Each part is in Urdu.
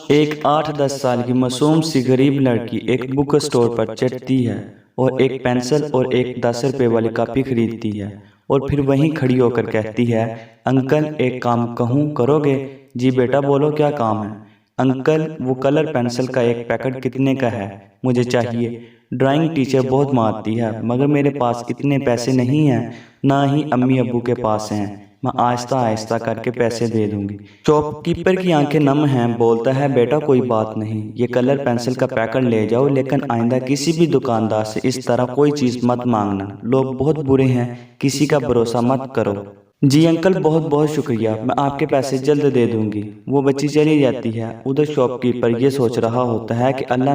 ایک 8-10 سال کی معصوم سی غریب لڑکی ایک بک اسٹور پر چڑھتی ہے اور ایک پینسل اور ایک 10 روپے والی کاپی خریدتی ہے اور پھر وہیں کھڑی ہو کر کہتی ہے، انکل ایک کام کہوں کرو گے؟ جی بیٹا بولو کیا کام ہے؟ انکل وہ کلر پینسل کا ایک پیکٹ کتنے کا ہے؟ مجھے چاہیے۔ ڈرائنگ ٹیچر بہت مارتی ہے مگر میرے پاس اتنے پیسے نہیں ہیں، نہ ہی امی ابو کے پاس ہیں، میں آہستہ آہستہ کر کے پیسے دے دوں گی۔ شاپ کیپر کی آنکھیں نم ہیں، بولتا ہے بیٹا کوئی بات نہیں، یہ کلر پینسل کا پیکٹ لے جاؤ لیکن آئندہ کسی بھی دکاندار سے اس طرح کوئی چیز مت مانگنا، لوگ بہت برے ہیں، کسی کا بھروسہ مت کرو۔ جی انکل بہت بہت شکریہ، میں آپ کے پیسے جلد دے دوں گی۔ وہ بچی چلی جاتی ہے۔ ادھر شاپ کیپر یہ سوچ رہا ہوتا ہے کہ اللہ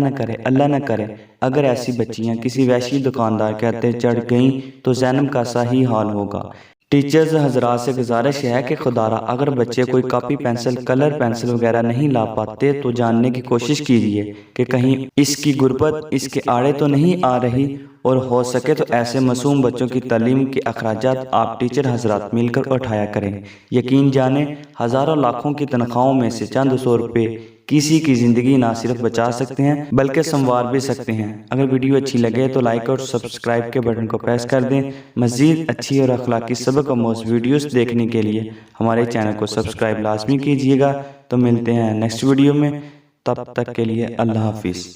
نہ کرے اگر ایسی بچیاں کسی وحشی دکاندار کے ہاتھ چڑھ گئیں تو زینب کا صحیح حال ہوگا۔ ٹیچرز حضرات سے گزارش ہے کہ خدارا اگر بچے کوئی کاپی پینسل کلر پینسل وغیرہ نہیں لا پاتے تو جاننے کی کوشش کیجیے کہ کہیں اس کی غربت اس کے آڑے تو نہیں آ رہی، اور ہو سکے تو ایسے معصوم بچوں کی تعلیم کے اخراجات آپ ٹیچر حضرات مل کر اٹھایا کریں۔ یقین جانیں ہزاروں لاکھوں کی تنخواہوں میں سے چند 100 روپے کسی کی زندگی نہ صرف بچا سکتے ہیں بلکہ سنوار بھی سکتے ہیں۔ اگر ویڈیو اچھی لگے تو لائک اور سبسکرائب کے بٹن کو پریس کر دیں۔ مزید اچھی اور اخلاقی سبق آموز ویڈیوز دیکھنے کے لیے ہمارے چینل کو سبسکرائب لازمی کیجیے گا۔ تو ملتے ہیں نیکسٹ ویڈیو میں، تب تک کے لیے اللہ حافظ۔